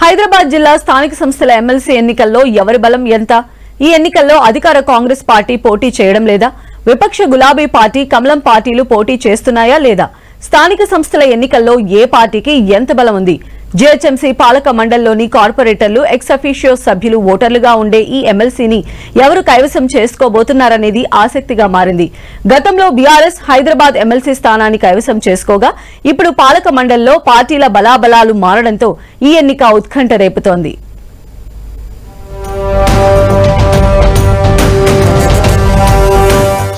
హైదరాబాద్ జిల్లా స్థానిక సంస్థల ఎమ్మెల్సీ ఎన్నికల్లో ఎవరి బలం ఎంత? ఈ ఎన్నికల్లో అధికార కాంగ్రెస్ పార్టీ పోటీ చేయడం లేదా? విపక్ష గులాబీ పార్టీ, కమలం పార్టీలు పోటీ చేస్తున్నాయా లేదా? స్థానిక సంస్థల ఎన్నికల్లో ఏ పార్టీకి ఎంత బలం ఉంది? జీహెచ్ఎంసీ పాలక మండలిలోని కార్పొరేటర్లు, ఎక్స్ అఫీషియో సభ్యులు ఓటర్లుగా ఉండే ఈ ఎమ్మెల్సీని ఎవరు కైవసం చేసుకోబోతున్నారనేది ఆసక్తిగా మారింది. గతంలో బీఆర్ఎస్ హైదరాబాద్ ఎమ్మెల్సీ స్థానాన్ని కైవసం చేసుకోగా ఇప్పుడు పాలక మండలిలో పార్టీల బలాబలాలు మారడంతో ఈ ఎన్నిక ఉత్కంఠ రేపుతోంది.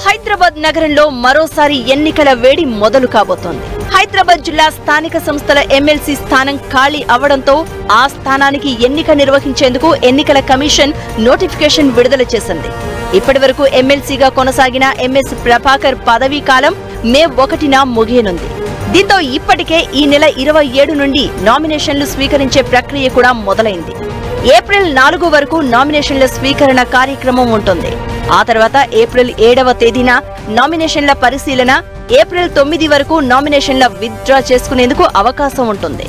హైదరాబాద్ నగరంలో మరోసారి ఎన్నికల వేడి మొదలు కాబోతోంది. హైదరాబాద్ జిల్లా స్థానిక సంస్థల ఎమ్మెల్సీ స్థానం ఖాళీ అవడంతో ఆ స్థానానికి ఎన్నిక నిర్వహించేందుకు ఎన్నికల కమిషన్ నోటిఫికేషన్ విడుదల చేసింది. ఇప్పటివరకు ఎమ్మెల్సీగా కొనసాగిన ఎంఎస్ ప్రభాకర్ పదవీ కాలం మే 1న ముగియనుంది. దీంతో ఇప్పటికే ఈ నెల 27 నుండి నామినేషన్లు స్వీకరించే ప్రక్రియ కూడా మొదలైంది. ఏప్రిల్ 4 వరకు నామినేషన్ల స్వీకరణ కార్యక్రమం ఉంటుంది. ఆ తర్వాత ఏప్రిల్ 7వ తేదీన నామినేషన్ల పరిశీలన, ఏప్రిల్ 9 వరకు నామినేషన్ల విత్డ్రా చేసుకునేందుకు అవకాశం ఉంటుంది.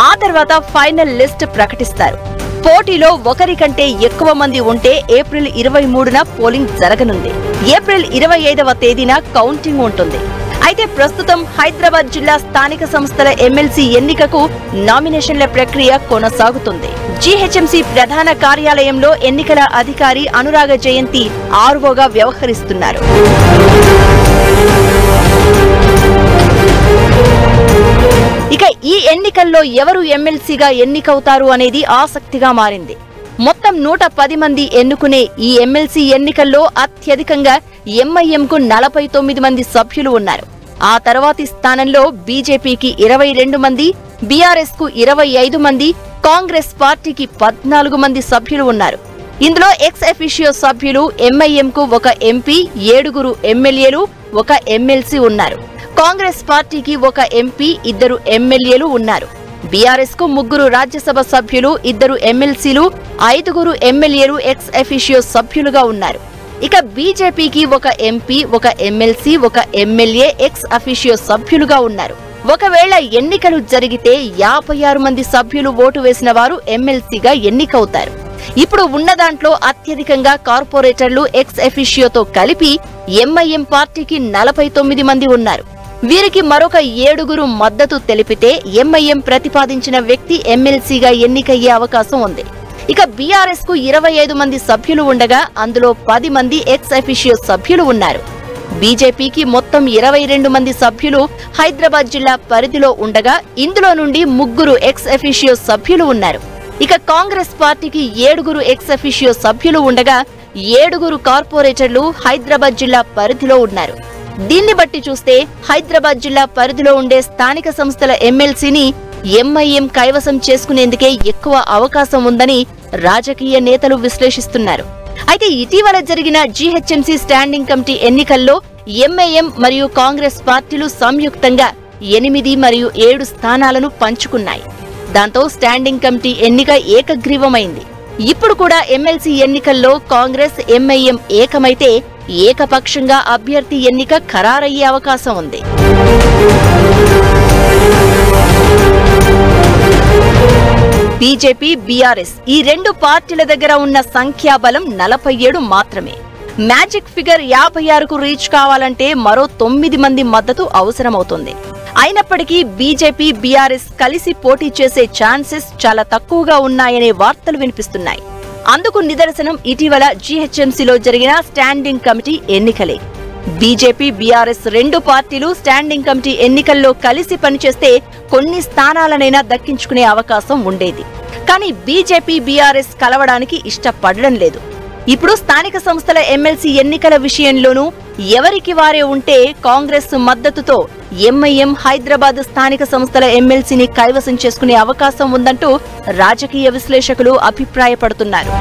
ఆ తర్వాత ఫైనల్ లిస్ట్ ప్రకటిస్తారు. పోటీలో ఒకరి కంటే ఎక్కువ మంది ఉంటే ఏప్రిల్ 23న పోలింగ్ జరగనుంది. ఏప్రిల్ 25వ తేదీన కౌంటింగ్ ఉంటుంది. అయితే ప్రస్తుతం హైదరాబాద్ జిల్లా స్థానిక సంస్థల ఎమ్మెల్సీ ఎన్నికకు నామినేషన్ల ప్రక్రియ కొనసాగుతుంది. జీహెచ్ఎంసీ ప్రధాన కార్యాలయంలో ఎన్నికల అధికారి అనురాగ జయంతి ఆర్వోగా వ్యవహరిస్తున్నారు. ఇక ఈ ఎన్నికల్లో ఎవరు ఎమ్మెల్సీగా ఎన్నికవుతారు అనేది ఆసక్తిగా మారింది. మొత్తం 110 మంది ఎన్నుకునే ఈ ఎమ్మెల్సీ ఎన్నికల్లో అత్యధికంగా ఎంఐఎంకు 49 మంది సభ్యులు ఉన్నారు. ఆ తర్వాతి స్థానంలో బీజేపీకి 22 మంది, బీఆర్ఎస్ కు 25 మంది, కాంగ్రెస్ పార్టీకి 14 మంది సభ్యులు ఉన్నారు. ఇందులో ఎక్స్ అఫీషియో సభ్యులు ఎంఐఎంకు 1 ఎంపీ, 7 ఎమ్మెల్యేలు, 1 ఎమ్మెల్సీ ఉన్నారు. కాంగ్రెస్ పార్టీకి 1 ఎంపీ, 2 ఎమ్మెల్యేలు ఉన్నారు. బీఆర్ఎస్ కు 3 రాజ్యసభ సభ్యులు, 2 ఎమ్మెల్సీలు, 5 ఎమ్మెల్యేలు ఎక్స్ అఫీషియో సభ్యులుగా ఉన్నారు. ఇక బీజేపీకి 1 MP, 1 MLC, 1 MLA ex officio సభ్యులుగా ఉన్నారు. ఒకవేళ ఎన్నికలు జరిగితే 56 మంది సభ్యులు ఓటు వేసిన వారు ఎమ్మెల్సీగా ఎన్నికవుతారు. ఇప్పుడు ఉన్న దాంట్లో అత్యధికంగా కార్పొరేటర్లు ఎక్స్ అఫీషియోతో కలిపి ఎంఐఎం పార్టీకి 49 మంది ఉన్నారు. వీరికి మరొక 7 మద్దతు తెలిపితే ఎంఐఎం ప్రతిపాదించిన వ్యక్తి ఎమ్మెల్సీగా ఎన్నికయ్యే అవకాశం ఉంది. ఇక బీఆర్ఎస్ కు 25 మంది సభ్యులు ఉండగా అందులో 10 మంది ఎక్స్ అఫీషియో సభ్యులు ఉన్నారు. బీజేపీకి మొత్తం 22 మంది సభ్యులు హైదరాబాద్ జిల్లా పరిధిలో ఉండగా ఇందులో నుండి 3 ఎక్స్ అఫీషియో సభ్యులు ఉన్నారు. ఇక కాంగ్రెస్ పార్టీకి 7 ఎక్స్ అఫీషియో సభ్యులు ఉండగా 7 కార్పొరేటర్లు హైదరాబాద్ జిల్లా పరిధిలో ఉన్నారు. దీన్ని బట్టి చూస్తే హైదరాబాద్ జిల్లా పరిధిలో ఉండే స్థానిక సంస్థల ఎమ్మెల్సీని ఎంఐఎం కైవసం చేసుకునేందుకే ఎక్కువ అవకాశం ఉందని రాజకీయ నేతలు విశ్లేషిస్తున్నారు. అయితే ఇటీవల జరిగిన జీహెచ్ఎంసీ స్టాండింగ్ కమిటీ ఎన్నికల్లో ఎంఐఎం మరియు కాంగ్రెస్ పార్టీలు సంయుక్తంగా 8 మరియు 7 స్థానాలను పంచుకున్నాయి. దాంతో స్టాండింగ్ కమిటీ ఎన్నిక ఏకగ్రీవమైంది. ఇప్పుడు కూడా ఎమ్మెల్సీ ఎన్నికల్లో కాంగ్రెస్, ఎంఐఎం ఏకమైతే ఏకపక్షంగా అభ్యర్థి ఎన్నిక ఖరారయ్యే అవకాశం ఉంది. బీజేపీ, బీఆర్ఎస్ ఈ 2 పార్టీల దగ్గర ఉన్న సంఖ్యాబలం 47 మాత్రమే. మ్యాజిక్ ఫిగర్ 56కు రీచ్ కావాలంటే మరో 9 మంది మద్దతు అవసరమవుతుంది. అయినప్పటికీ బీజేపీ, బీఆర్ఎస్ కలిసి పోటీ చేసే ఛాన్సెస్ చాలా తక్కువగా ఉన్నాయనే వార్తలు వినిపిస్తున్నాయి. అందుకు నిదర్శనం ఇటీవల జీహెచ్ఎంసీలో జరిగిన స్టాండింగ్ కమిటీ ఎన్నికలే. బీజేపీ, బీఆర్ఎస్ 2 పార్టీలు స్టాండింగ్ కమిటీ ఎన్నికల్లో కలిసి పనిచేస్తే కొన్ని స్థానాలనైనా దక్కించుకునే అవకాశం ఉండేది. కానీ బీజేపీ, బీఆర్ఎస్ కలవడానికి ఇష్టపడడం లేదు. ఇప్పుడు స్థానిక సంస్థల ఎమ్మెల్సీ ఎన్నికల విషయంలోనూ ఎవరికి వారే ఉంటే కాంగ్రెస్ మద్దతుతో ఎంఐఎం హైదరాబాద్ స్థానిక సంస్థల ఎమ్మెల్సీని కైవసం చేసుకునే అవకాశం ఉందంటూ రాజకీయ విశ్లేషకులు అభిప్రాయపడుతున్నారు.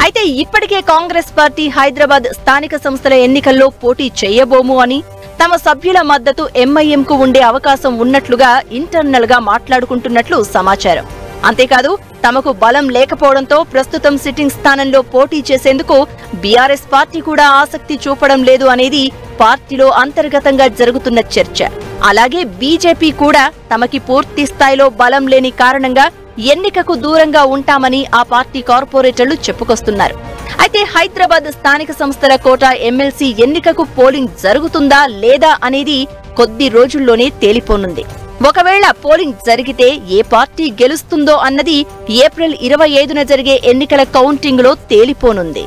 అయితే ఇప్పటికే కాంగ్రెస్ పార్టీ హైదరాబాద్ స్థానిక సంస్థల ఎన్నికల్లో పోటీ చేయబోము అని, తమ సభ్యుల మద్దతు ఎంఐఎంకు ఉండే అవకాశం ఉన్నట్లుగా ఇంటర్నల్ గా మాట్లాడుకుంటున్నట్లు సమాచారం. అంతేకాదు తమకు బలం లేకపోవడంతో ప్రస్తుతం సిట్టింగ్ స్థానంలో పోటీ చేసేందుకు బీఆర్ఎస్ పార్టీ కూడా ఆసక్తి చూపడం లేదు అనేది పార్టీలో అంతర్గతంగా జరుగుతున్న చర్చ. అలాగే బీజేపీ కూడా తమకి పూర్తి స్థాయిలో బలం లేని కారణంగా ఎన్నికకు దూరంగా ఉంటామని ఆ పార్టీ కార్పొరేటర్లు చెప్పుకొస్తున్నారు. అయితే హైదరాబాద్ స్థానిక సంస్థల కోటా ఎమ్మెల్సీ ఎన్నికకు పోలింగ్ జరుగుతుందా లేదా అనేది కొద్ది రోజుల్లోనే తేలిపోనుంది. ఒకవేళ పోలింగ్ జరిగితే ఏ పార్టీ గెలుస్తుందో అన్నది ఏప్రిల్ 25న జరిగే ఎన్నికల కౌంటింగ్ లో తేలిపోనుంది.